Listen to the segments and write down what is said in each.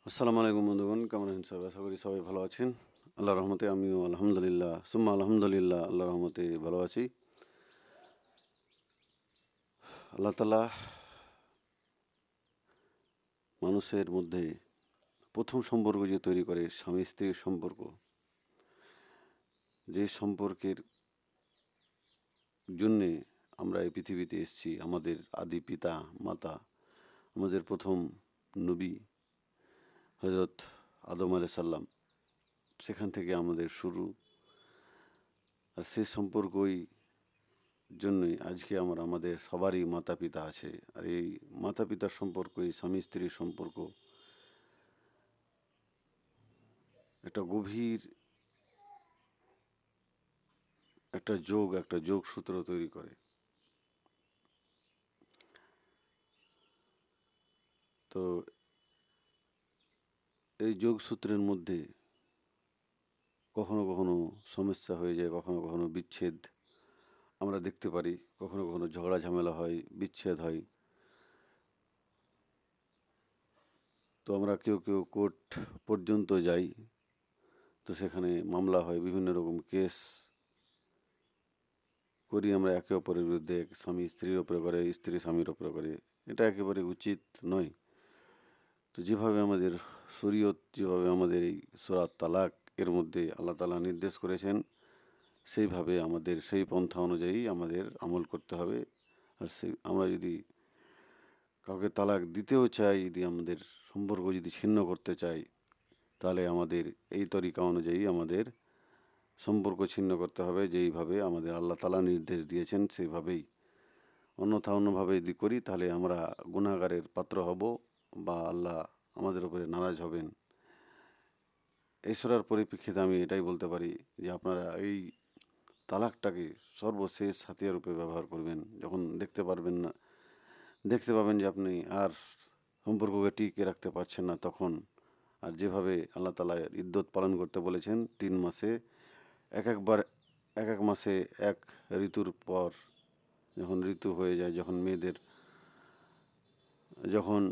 আসসালামু আলাইকুম বন্ধুগণ, কেমন আছেন সবাই? আশা করি সবাই ভালো আছেন। আল্লাহর রহমতে আমিও আলহামদুলিল্লাহ সুম্মা আলহামদুলিল্লাহ আল্লাহর রহমতে ভালো আছি। আল্লাহ তাআলা মানুষের মধ্যে প্রথম সম্পর্ক যে তৈরি করে স্বামী স্ত্রীর সম্পর্ক, যে সম্পর্কের জন্যে আমরা এই পৃথিবীতে এসেছি, আমাদের আদি পিতা মাতা, আমাদের প্রথম নবী হযরত আদম আলাইহিস সালাম, সেখান থেকে আমাদের শুরু। আর সেই সম্পর্কই জন্যই আজকে আমাদের সবারই মাতা পিতা আছে। আর এই মাতা পিতার সম্পর্ক, এই স্বামী স্ত্রীর সম্পর্ক একটা গভীর একটা যোগসূত্র তৈরি করে। তো এই যোগসূত্রের মধ্যে কখনো কখনো সমস্যা হয়ে যায়, কখনো কখনো বিচ্ছেদ আমরা দেখতে পারি, কখনো কখনো ঝগড়া ঝামেলা হয়, বিচ্ছেদ হয়। তো আমরা কেউ কেউ কোর্ট পর্যন্ত যাই, তো সেখানে মামলা হয়, বিভিন্ন রকম কেস করি আমরা একে অপরের বিরুদ্ধে। স্বামী স্ত্রীর ওপরে করে, স্ত্রী স্বামীর ওপরে করে। এটা একেবারে উচিত নয়। তো যেভাবে আমাদের শরীয়ত, যেভাবে আমাদের এই সূরা তালাক এর মধ্যে আল্লাহ তাআলা নির্দেশ করেছেন, সেইভাবে আমাদের সেই পন্থা অনুযায়ী আমাদের আমল করতে হবে। আর আমরা যদি কাউকে তালাক দিতেও চাই, যদি আমাদের সম্পর্ক যদি ছিন্ন করতে চাই, তাহলে আমাদের এই তরিকা অনুযায়ী আমাদের সম্পর্ক ছিন্ন করতে হবে, যেইভাবে আমাদের আল্লাহ তাআলা নির্দেশ দিয়েছেন সেইভাবেই। অন্যভাবে যদি করি তাহলে আমরা গুনাহগারের পাত্র হব, বা আল্লাহ আমাদের উপরে নারাজ হবেন। এই সূরার পরিপ্রেক্ষিতে আমি এটাই বলতে পারি যে আপনারা এই তালাকটাকে সর্বশেষ হাতিয়ার রূপে ব্যবহার করবেন। যখন দেখতে পাবেন যে আপনি আর সম্পর্ককে টিকিয়ে রাখতে পারছেন না, তখন। আর যেভাবে আল্লাহ তাআলা ইদ্যত পালন করতে বলেছেন 3 মাসে, এক এক মাসে এক ঋতুর পর, যখন ঋতু হয়ে যায়, যখন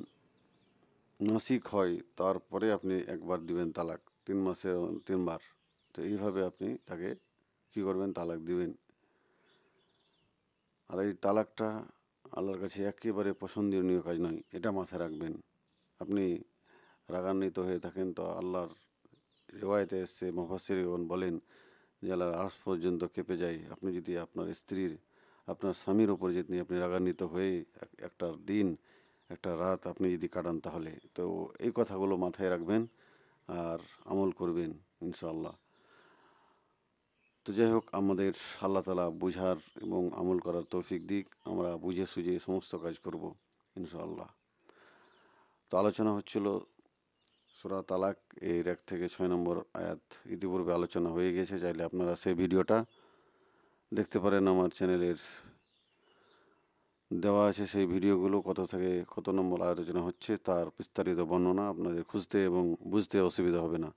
মাসিক হয়, তারপরে আপনি একবার দিবেন তালাক। 3 মাসে 3 বার। তো এইভাবে আপনি তাকে কী করবেন? তালাক দিবেন। আর এই তালাকটা আল্লাহর কাছে একেবারে পছন্দনীয় কাজ নয়, এটা মাথায় রাখবেন। আপনি রাগান্বিত হয়ে থাকেন, তো আল্লাহর রিওয়ায়েতে এসছে, মুফাসসিরগণ বলেন যে আল্লাহর আরশ পর্যন্ত কেঁপে যায় আপনি যদি আপনার স্বামীর ওপর যদি আপনি রাগান্বিত হয়ে একটা দিন, একটা রাত আপনি যদি কাটান, তাহলে তো এই কথাগুলো মাথায় রাখবেন আর আমল করবেন ইনশাআল্লাহ। তো যাই হোক, আমাদের আল্লাহ তাআলা বুঝার এবং আমল করার তৌফিক দিক, আমরা বুঝে সুঝে সমস্ত কাজ করব ইনশাআল্লাহ। তো আলোচনা হচ্ছিল সূরা তালাক এর 1 থেকে 6 নম্বর আয়াত। ইতিপূর্বে আলোচনা হয়ে গেছে, চাইলে আপনারা সেই ভিডিওটা দেখতে পারেন। আমার চ্যানেলের দেওয়া আছে সেই ভিডিওগুলো, কত থেকে কত নম্বর আলোচনা হচ্ছে তার বিস্তারিত বর্ণনা। আপনাদের খুঁজতে এবং বুঝতে অসুবিধা হবে না।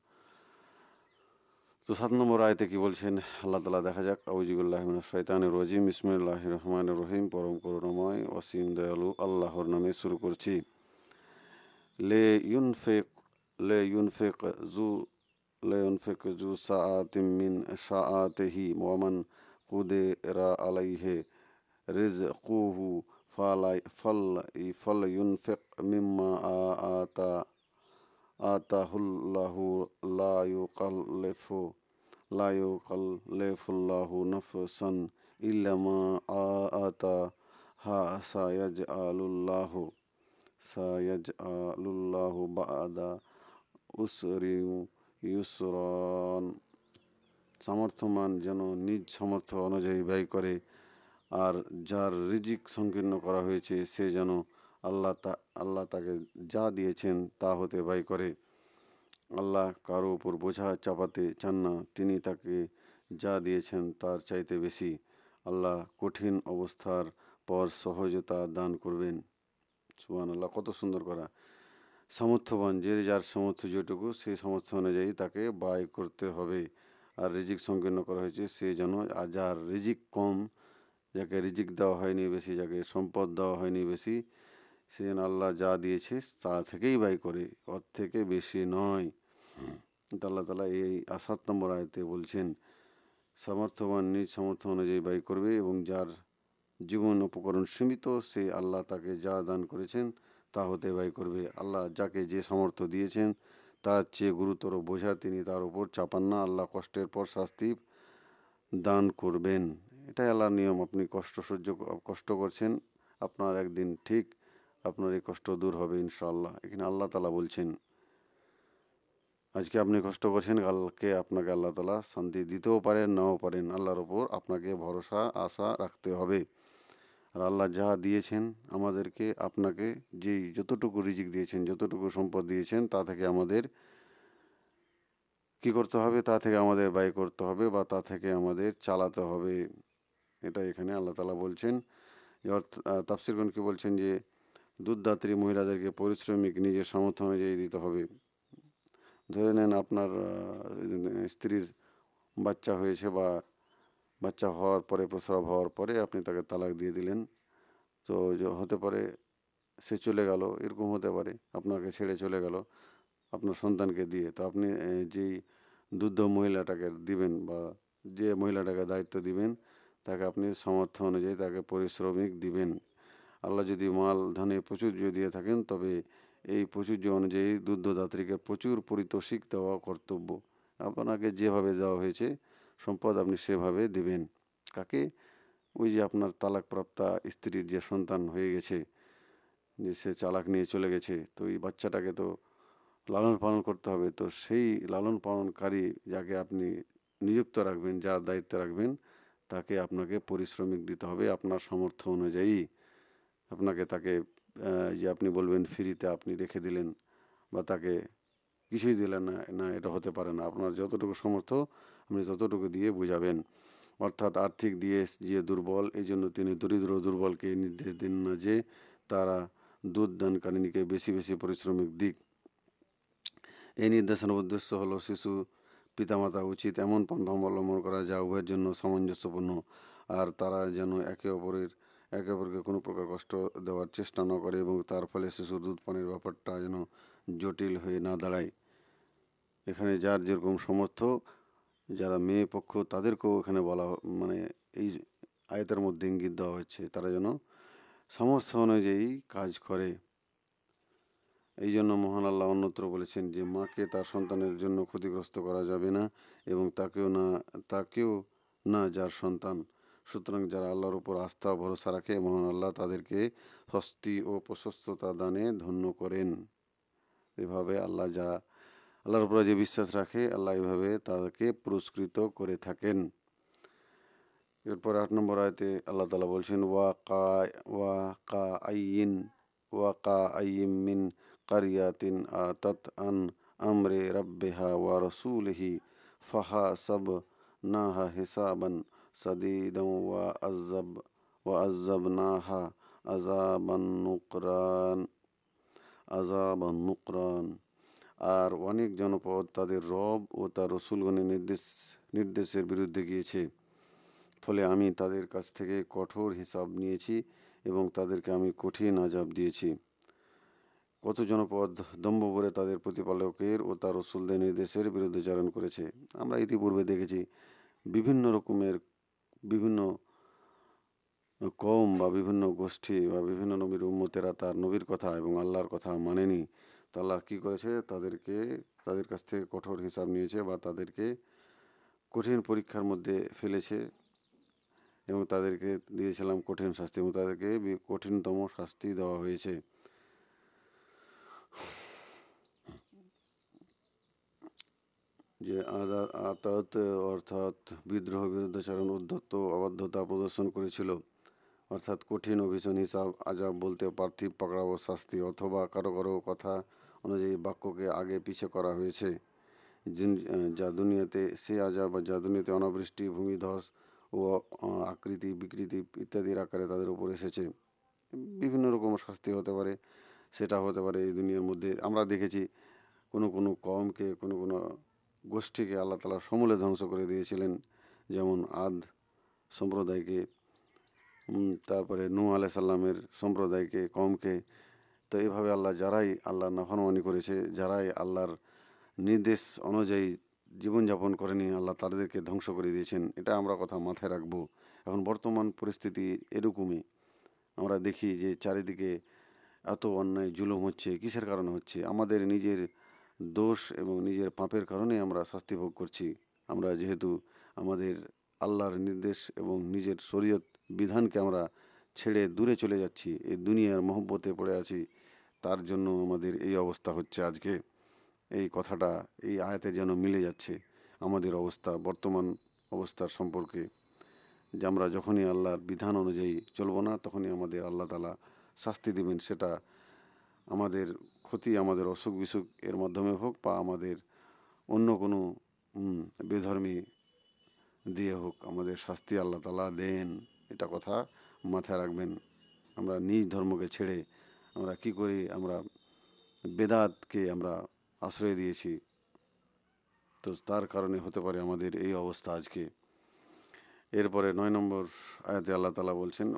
তো 7 নম্বর আয়াতে কি বলছেন আল্লাহ তাআলা, দেখা যাক। আউযুবিল্লাহি মিনাশ শাইতানির রাজিম, বিসমিল্লাহির রহমানির রহিম। পরম করুণাময় অসীম দয়ালু আল্লাহর নামে শুরু করছি। লে ইউনফিক লে ইউনফিক যু লে ইউনফিক যু সাআতিম মিন সাআতিহি ওয়া মান কুদিরা আলাইহি রিজকুহু ফালইউনফিক মিম্মা আতা আতাহুল্লাহু লা ইউকাল্লিফু লা ইউকাল্লিফুল্লাহু নাফসান ইল্লা মা আতাহা সায়াজআলুল্লাহু বা'দা উসরিন ইউসরান। সামর্থ্যমান যেন নিজ সামর্থ্য অনুযায়ী ব্যয় করে, আর যার রিজিক সংকীর্ণ করা হয়েছে সে যেন আল্লাহ তাকে যা দিয়েছেন তা হতে ব্যয় করে। আল্লাহ কারো উপর বোঝা চাপাতে চান না, তিনি তাকে যা দিয়েছেন তার চাইতে বেশি। আল্লাহ কঠিন অবস্থার পর সহজতা দান করবেন। সুবহানাল্লাহ, কত সুন্দর করা। সামর্থ্যবান, যার সামর্থ্য যেটুকু, সেই সামর্থ্য অনুযায়ী তাকে ব্যয় করতে হবে। আর রিজিক সংকীর্ণ করা হয়েছে সে যেন, আর যার রিজিক কম, যাকে রিজিক দেওয়া হয়নি বেশি, যাকে সম্পদ দেওয়া হয়নি বেশি, সে যেন আল্লাহ যা দিয়েছে তা থেকেই ব্যয় করে, ওর থেকে বেশি নয়। তো আল্লাহ তালা এই 7 নম্বর আয়াতে বলছেন সামর্থ্যবান নিজ সামর্থ্য অনুযায়ী ব্যয় করবে, এবং যার জীবন উপকরণ সীমিত সে আল্লাহ তাকে যা দান করেছেন তা হতে ব্যয় করবে। আল্লাহ যাকে যে সামর্থ্য দিয়েছেন তার চেয়ে গুরুতর বোঝা তিনি তার উপর চাপান না। আল্লাহ কষ্টের পর শাস্তি দান করবেন, এটাই আল্লাহর নিয়ম। আপনি কষ্ট করছেন, আপনার একদিন ঠিক আপনার এই কষ্ট দূর হবে ইনশাআল্লাহ। এখানে আল্লাহ তালা বলছেন আজকে আপনি কষ্ট করছেন, কালকে আপনাকে আল্লাহ তালা শান্তি দিতেও পারেন, নাও পারেন। আল্লাহর ওপর আপনাকে ভরসা আশা রাখতে হবে। আর আল্লাহ যা দিয়েছেন আমাদেরকে, আপনাকে যেই যতটুকু রিজিক দিয়েছেন, যতটুকু সম্পদ দিয়েছেন, তা থেকে আমাদের কি করতে হবে, তা থেকে আমাদের ব্যয় করতে হবে, বা তা থেকে আমাদের চালাতে হবে। এটা এখানে আল্লাহ তালা বলছেন। তাফসিরগণ কি বলছেন যে দুধদাত্রী মহিলাদেরকে পরিশ্রমিক নিজের সামর্থ্য অনুযায়ী দিতে হবে। ধরে নেন আপনার স্ত্রীর বাচ্চা হয়েছে, বা বাচ্চা হওয়ার পরে, প্রসব হওয়ার পরে আপনি তাকে তালাক দিয়ে দিলেন। তো হতে পারে সে চলে গেল, এরকম হতে পারে আপনাকে ছেড়ে চলে গেল আপনার সন্তানকে দিয়ে। তো আপনি যেই দুধ মহিলাটাকে দিবেন, বা যে মহিলাটাকে দায়িত্ব দিবেন, তাকে আপনি সামর্থ্য অনুযায়ী তাকে পরিশ্রমিক দিবেন। আল্লাহ যদি মাল ধানে প্রাচুর্য দিয়ে থাকেন, তবে এই প্রাচুর্য অনুযায়ী দুগ্ধদাত্রীকে প্রচুর পারিতোষিক দেওয়া কর্তব্য। আপনাকে যেভাবে দেওয়া হয়েছে সম্পদ আপনি সেভাবে দেবেন। কাকে? ওই যে আপনার তালাকপ্রাপ্তা স্ত্রীর যে সন্তান হয়ে গেছে, যে সে চালাক নিয়ে চলে গেছে, তো এই বাচ্চাটাকে তো লালন পালন করতে হবে। তো সেই লালন পালনকারী যাকে আপনি নিযুক্ত রাখবেন, যার দায়িত্ব রাখবেন, তাকে আপনাকে পরিশ্রমিক দিতে হবে আপনার সামর্থ্য অনুযায়ী। আপনাকে তাকে যে আপনি বলবেন ফ্রিতে আপনি রেখে দিলেন, বা তাকে কিছুই দিলেন না, না, এটা হতে পারে না। আপনার যতটুকু সামর্থ্য আপনি ততটুকু দিয়ে বুঝাবেন। অর্থাৎ আর্থিক দিয়ে যে দুর্বল, এই জন্য তিনি দরিদ্র দুর্বলকে নির্দেশ দিন না যে তারা দুধ দানকারিণীকে বেশি বেশি পরিশ্রমিক দিক। এই নির্দেশনার উদ্দেশ্য হলো শিশু পিতামাতা উচিত এমন পন্থা অবলম্বন করা যা উভয়ের জন্য সামঞ্জস্যপূর্ণ, আর তারা যেন একে অপরকে কোনো প্রকার কষ্ট দেওয়ার চেষ্টা না করে, এবং তার ফলে শিশুর দুধ পানের ব্যাপারটা যেন জটিল হয়ে না দাঁড়ায়। এখানে যার যেরকম সামর্থ্য, যারা মেয়ে পক্ষ তাদেরকেও এখানে বলা, মানে এই আয়াতের মধ্যে ইঙ্গিত দেওয়া হচ্ছে তারা যেন সামর্থ্য অনুযায়ী কাজ করে। এই জন্য মহান আল্লাহ অন্যত্র বলেছেন যে মাকে তার সন্তানের জন্য ক্ষতিগ্রস্ত করা যাবে না, এবং তাকেও না যার সন্তান। সুতরাং যারা আল্লাহর উপর আস্থা ভরসা রাখে, মহান আল্লাহ তাদেরকে স্বস্তি ও প্রশস্ততা দানে ধন্য করেন। এভাবে আল্লাহর উপরে যে বিশ্বাস রাখে, আল্লাহ এভাবে তাদেরকে পুরস্কৃত করে থাকেন। এরপর 8 নম্বর আয়াতে আল্লাহ তাআলা বলছেন ওয়া কা আইয়িন মিন কারিয়াতিন আতাত আন আমরে রাব্বিহা ওয়া রাসূলিহি ফাহাসাবনাহা হিসাবান সাদীদান ওয়া আযাবনাহা আযাবান নুকরান। আর অনেক জনপদ তাদের রব ও তার রসুলগণের নির্দেশের বিরুদ্ধে গিয়েছে, ফলে আমি তাদের কাছ থেকে কঠোর হিসাব নিয়েছি এবং তাদেরকে আমি কঠিন আযাব দিয়েছি। কত জনপদ দম্ভ ভরে তাদের প্রতিপালকের ও তার রসুলদের নির্দেশের বিরুদ্ধাচরণ করেছে। আমরা ইতিপূর্বে দেখেছি বিভিন্ন কওম বা বিভিন্ন গোষ্ঠী বা বিভিন্ন নবীর উম্মতেরা তার নবীর কথা এবং আল্লাহর কথা মানেনি। তো আল্লাহ কী করেছে, তাদের কাছ থেকে কঠোর হিসাব নিয়েছে, বা তাদেরকে কঠিন পরীক্ষার মধ্যে ফেলেছে, এবং তাদেরকে দিয়েছিলাম কঠিন শাস্তি, এবং তাদেরকে কঠিনতম শাস্তি দেওয়া হয়েছে। যে আতাত অর্থাৎ বিদ্রোহ, বিরুদ্ধাচরণ, উদ্ধত্ত, অবাধ্যতা প্রদর্শন করেছিল, অর্থাৎ কঠিন অভিযান হিসাব আজাব বলতে পার্থিব পাকড়াও শাস্তি, অথবা কারো কারো কথা অনুযায়ী বাক্যকে আগে পিছে করা হয়েছে, যা দুনিয়াতে সে আজাব যা দুনিয়াতে অনাবৃষ্টি, ভূমিধস ও আকৃতি বিকৃতি ইত্যাদির আকারে তাদের উপর এসেছে। বিভিন্ন রকম শাস্তি হতে পারে, সেটা হতে পারে এই দুনিয়ার মধ্যে। আমরা দেখেছি কোনো কওমকে, কোনো গোষ্ঠীকে আল্লাহ তাআলা সমূলে ধ্বংস করে দিয়েছিলেন, যেমন আদ সম্প্রদায়কে, তারপরে নূহ আলাইহিস সালামের সম্প্রদায়কে, কওমকে তো এভাবে আল্লাহ যারাই আল্লাহর নাফরমানি করেছে, যারাই আল্লাহর নির্দেশ অনুযায়ী জীবনযাপন করেনি, আল্লাহ তাদেরকে ধ্বংস করে দিয়েছেন। এটা আমরা কথা মাথায় রাখবো। এখন বর্তমান পরিস্থিতি এরকমই। আমরা দেখি যে চারিদিকে এত অন্যায় জুলুম হচ্ছে। কিসের কারণে হচ্ছে? আমাদের নিজের দোষ এবং নিজের পাপের কারণে আমরা শাস্তি ভোগ করছি। আমরা যেহেতু আমাদের আল্লাহর নির্দেশ এবং নিজের শরীয়ত বিধানকে আমরা ছেড়ে দূরে চলে যাচ্ছি, এই দুনিয়ার মহব্বতে পড়ে আছি, তার জন্য আমাদের এই অবস্থা হচ্ছে আজকে। এই কথাটা এই আয়াতে যেন মিলে যাচ্ছে আমাদের অবস্থা, বর্তমান অবস্থার সম্পর্কে, যে আমরা যখনই আল্লাহর বিধান অনুযায়ী চলবো না, তখনই আমাদের আল্লাহ তাআলা শাস্তি দেবেন। সেটা আমাদের ক্ষতি, আমাদের অসুখ বিসুখ এর মাধ্যমে হোক, বা আমাদের অন্য কোনো বেধর্মী দিয়ে হোক, আমাদের শাস্তি আল্লাহ তাআলা দেন। এটা কথা মাথায় রাখবেন। আমরা নিজ ধর্মকে ছেড়ে আমরা কি করি? আমরা বেদাতকে আমরা আশ্রয় দিয়েছি। তো তার কারণে হতে পারে আমাদের এই অবস্থা আজকে। এরপরে 9 নম্বর আয়াতে আল্লাহ তাআলা বলছেন,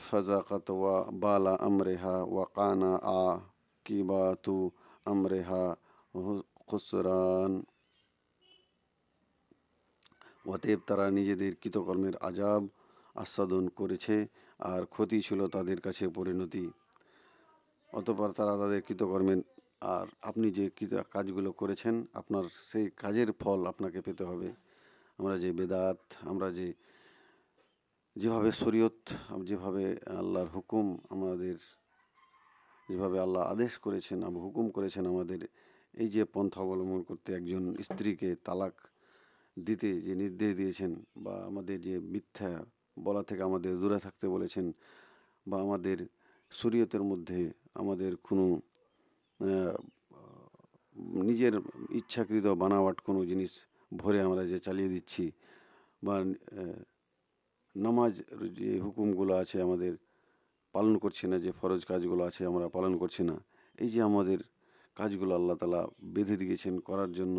ফাজাকাত ওয়া বালা আমরিহা ওয়া কানা আকিবাতু আমরিহা খুসরান। অতএব তারা নিজেদের কৃতকর্মের আযাব আস্বাদন করেছে, আর ক্ষতি ছিল তাদের কাছে পরিণতি। অতঃপর তারা তাদের কৃতকর্মের, আর আপনি যে কাজগুলো করেছেন আপনার সেই কাজের ফল আপনাকে পেতে হবে। আমরা যে বেদাত, আমরা যেভাবে শরীয়ত, যেভাবে আল্লাহর হুকুম, আমাদের যেভাবে আল্লাহ আদেশ করেছেন, হুকুম করেছেন আমাদের এই যে পন্থা অবলম্বন করতে, একজন স্ত্রীকে তালাক দিতে যে নির্দেশ দিয়েছেন, বা আমাদের যে মিথ্যা বলা থেকে আমাদের দূরে থাকতে বলেছেন, বা আমাদের শরীয়তের মধ্যে আমাদের কোনো নিজের ইচ্ছাকৃত বানাওয়াট কোনো জিনিস ভরে আমরা যে চালিয়ে দিচ্ছি, বা নামাজ যে হুকুমগুলো আছে আমাদের পালন করছি না, যে ফরজ কাজগুলো আছে আমরা পালন করছি না, এই যে আমাদের কাজগুলো আল্লাহ তাআলা বেঁধে দিয়েছেন করার জন্য,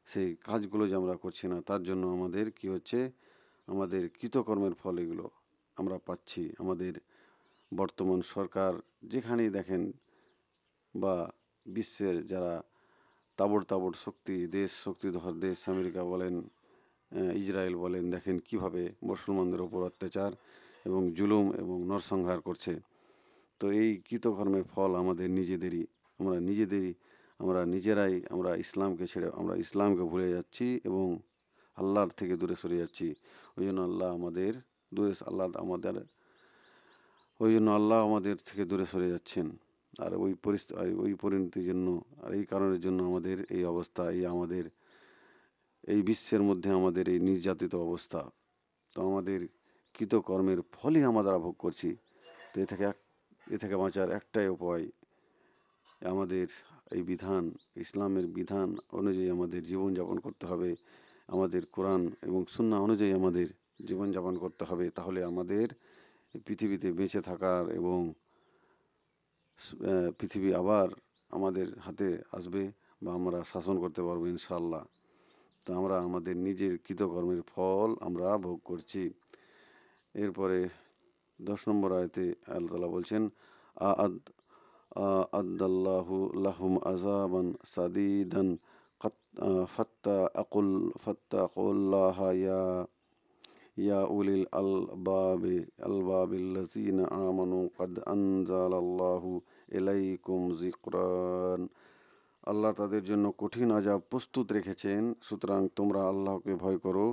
সেই কাজগুলো যে আমরা করছি না, তার জন্য আমাদের কি হচ্ছে? আমাদের কৃতকর্মের ফল এগুলো আমরা পাচ্ছি। আমাদের বর্তমান সরকার যেখানেই দেখেন, বা বিশ্বের যারা তাবড় তাবড় শক্তিধর দেশ, আমেরিকা বলেন, ইসরায়েল বলেন, দেখেন কিভাবে মুসলমানদের ওপর অত্যাচার এবং জুলুম এবং নরসংহার করছে। তো এই কৃতকর্মের ফল আমাদের নিজেদেরই। আমরা নিজেরাই আমরা ইসলামকে ছেড়ে আমরা ইসলামকে ভুলে যাচ্ছি এবং আল্লাহর থেকে দূরে সরে যাচ্ছি। ওই জন্য আল্লাহ আমাদের থেকে দূরে সরে যাচ্ছেন। আর ওই পরিণতির জন্য, আর এই কারণের জন্য আমাদের এই অবস্থা, আমাদের এই বিশ্বের মধ্যে আমাদের এই নির্যাতিত অবস্থা। তো আমাদের কৃতকর্মের ফলই আমরা ভোগ করছি। তো এ থেকে বাঁচার একটাই উপায়, আমাদের এই বিধান, ইসলামের বিধান অনুযায়ী আমাদের জীবনযাপন করতে হবে। আমাদের কোরআন এবং সুন্নাহ অনুযায়ী আমাদের জীবনযাপন করতে হবে। তাহলে আমাদের পৃথিবীতে বেঁচে থাকার এবং পৃথিবী আবার আমাদের হাতে আসবে, বা আমরা শাসন করতে পারবো ইনশাআল্লাহ। তো আমরা আমাদের নিজের কৃতকর্মের ফল আমরা ভোগ করছি। এরপরে 10 নম্বর আয়াতে আল্লাহ তাআলা বলছেন, আ'আদ্দাল্লাহু লাহুম আযাবান সাদীদান ফাত্তাকুল্লাহা ইয়া উলিল আলবাবিল্লাযীনা আমানু ক্বাদ আনজালাল্লাহু ইলাইকুম যিকরান। আল্লাহ তাদের জন্য কঠিন আযাব প্রস্তুত রেখেছেন, সুতরাং তোমরা আল্লাহকে ভয় করো,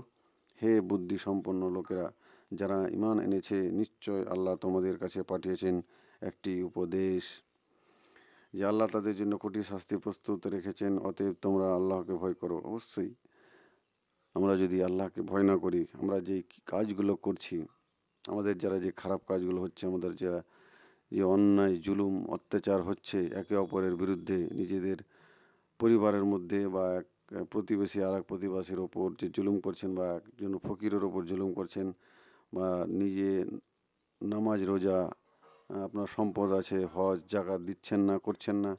হে বুদ্ধি সম্পন্ন লোকেরা যারা ঈমান এনেছে। নিশ্চয় আল্লাহ তোমাদের কাছে পাঠিয়েছেন একটি উপদেশ। যে আল্লাহ তাদের জন্য কঠিন শাস্তি প্রস্তুত রেখেছেন, অতএব তোমরা আল্লাহকে ভয় করো। অবশ্যই আমরা যদি আল্লাহকে ভয় না করি, আমরা যে কাজগুলো করছি, আমাদের যারা যে খারাপ কাজগুলো হচ্ছে, আমাদের যারা যে অন্যায় জুলুম অত্যাচার হচ্ছে একে অপরের বিরুদ্ধে, নিজেদের পরিবারের মধ্যে, বা এক প্রতিবেশী আর এক প্রতিবেশীর ওপর যে জুলুম করছেন, বা একজন ফকিরের ওপর জুলুম করছেন, বা নিজে নামাজ রোজা, আপনার সম্পদ আছে, হজ জাকাত দিচ্ছেন না, করছেন না।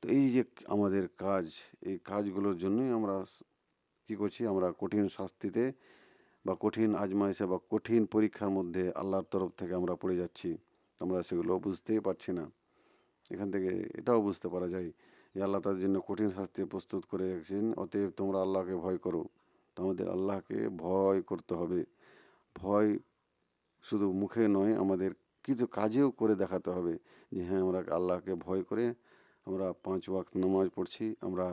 তো এই যে আমাদের কাজ, এই কাজগুলোর জন্যই আমরা কী করছি? আমরা কঠিন শাস্তিতে, বা কঠিন আজমাইশে, বা কঠিন পরীক্ষার মধ্যে আল্লাহর তরফ থেকে আমরা পড়ে যাচ্ছি। আমরা সেগুলো বুঝতেই পারছি না। এখান থেকে এটাও বুঝতে পারা যায় যে আল্লাহ তাদের জন্য কঠিন শাস্তি প্রস্তুত করে রেখেছেন, অতএব তোমরা আল্লাহকে ভয় করো। তো আমাদের আল্লাহকে ভয় করতে হবে। ভয় শুধু মুখে নয়, আমাদের কিছু কাজেও করে দেখাতে হবে যে হ্যাঁ, আমরা আল্লাহকে ভয় করে আমরা 5 ওয়াক্ত নামাজ পড়ছি, আমরা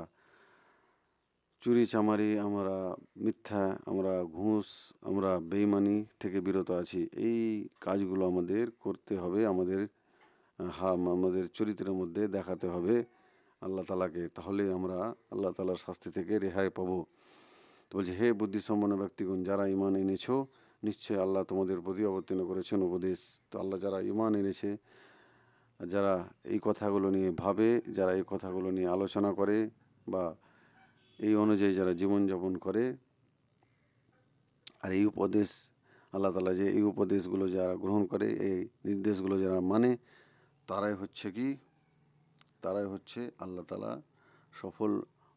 চুরি চামারি, আমরা মিথ্যা, আমরা ঘুষ, আমরা বেইমানি থেকে বিরত আছি। এই কাজগুলো আমাদের করতে হবে, আমাদের আমাদের চরিত্রের মধ্যে দেখাতে হবে আল্লাহ তালাকে। তাহলে আমরা আল্লাহ তালার শাস্তি থেকে রেহাই পাবো। তো বলছে, হে বুদ্ধিসম্পন্ন ব্যক্তিগণ, যারা ইমান এনেছো, নিশ্চয়ই আল্লাহ তোমাদের প্রতি অবতীর্ণ করেছেন উপদেশ। তো আল্লাহ যারা ইমান এনেছে, যারা এই কথাগুলো নিয়ে ভাবে, যারা এই কথাগুলো নিয়ে আলোচনা করে বা এই অনুযায়ী যারা জীবনযাপন করে, আর এই উপদেশ আল্লাহ তালা যে এই উপদেশগুলো যারা গ্রহণ করে, এই নির্দেশগুলো যারা মানে, তারাই হচ্ছে আল্লাহ তালা সফল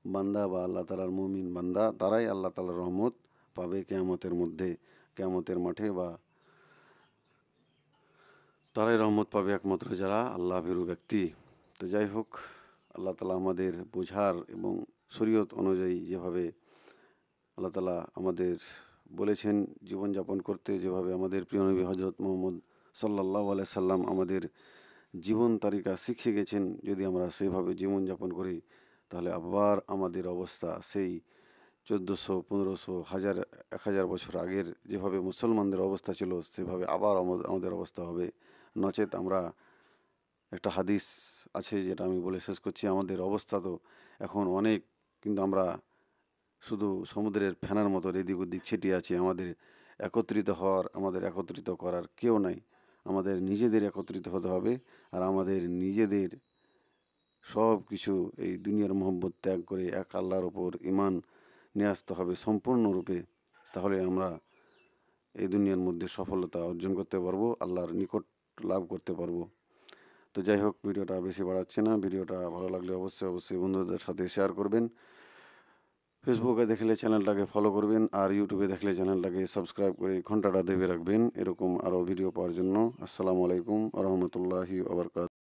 বান্দা বা আল্লাহ তালার মুমিন বান্দা। তারাই আল্লাহ তালার রহমত পাবে কিয়ামতের মধ্যে, কিয়ামতের মাঠে, বা তারাই রহমত পাবে একমাত্র যারা আল্লাহ ভীরু ব্যক্তি। তো যাই হোক, আল্লাহ তালা আমাদের বোঝার এবং শরীয়ত অনুযায়ী যেভাবে আল্লাহ তালা আমাদের বলেছেন জীবনযাপন করতে, যেভাবে আমাদের প্রিয় নবী হজরত মুহাম্মদ সাল্লাল্লাহু আলাইহি সাল্লাম আমাদের জীবন তালিকা শিখিয়ে গেছেন, যদি আমরা সেভাবে জীবনযাপন করি, তাহলে আবার আমাদের অবস্থা সেই 1400, 1500, 1000, 1000 বছর আগের যেভাবে মুসলমানদের অবস্থা ছিল, সেভাবে আবার আমাদের অবস্থা হবে। নচেত আমরা, একটা হাদিস আছে যেটা আমি বলে শেষ করছি, আমাদের অবস্থা তো এখন অনেক, কিন্তু আমরা শুধু সমুদ্রের ফেনার মতো এদিক ওদিক ছিটিয়ে আছি। আমাদের একত্রিত করার কেউ নাই। আমাদের নিজেদের একত্রিত হতে হবে, আর আমাদের নিজেদের সব কিছু এই দুনিয়ার মোহব্বত ত্যাগ করে এক আল্লাহর ওপর ঈমান নিয়ে আসতে হবে সম্পূর্ণরূপে। তাহলে আমরা এই দুনিয়ার মধ্যে সফলতা অর্জন করতে পারবো, আল্লাহর নিকট লাভ করতে পারবো। তো যাই হোক, ভিডিওটা বেশি বাড়াচ্ছি না। ভিডিওটা ভালো লাগলে অবশ্যই বন্ধুদের সাথে শেয়ার করবেন। ফেসবুকে দেখলে চ্যানেলটাকে ফলো করবেন, আর ইউটিউবে দেখলে চ্যানেলটাকে সাবস্ক্রাইব করে ঘন্টাটা দেবে রাখবেন এরকম আরও ভিডিও পাওয়ার জন্য। আসসালামু আলাইকুম ওয়া রাহমাতুল্লাহি ওয়া বারাকাতুহু।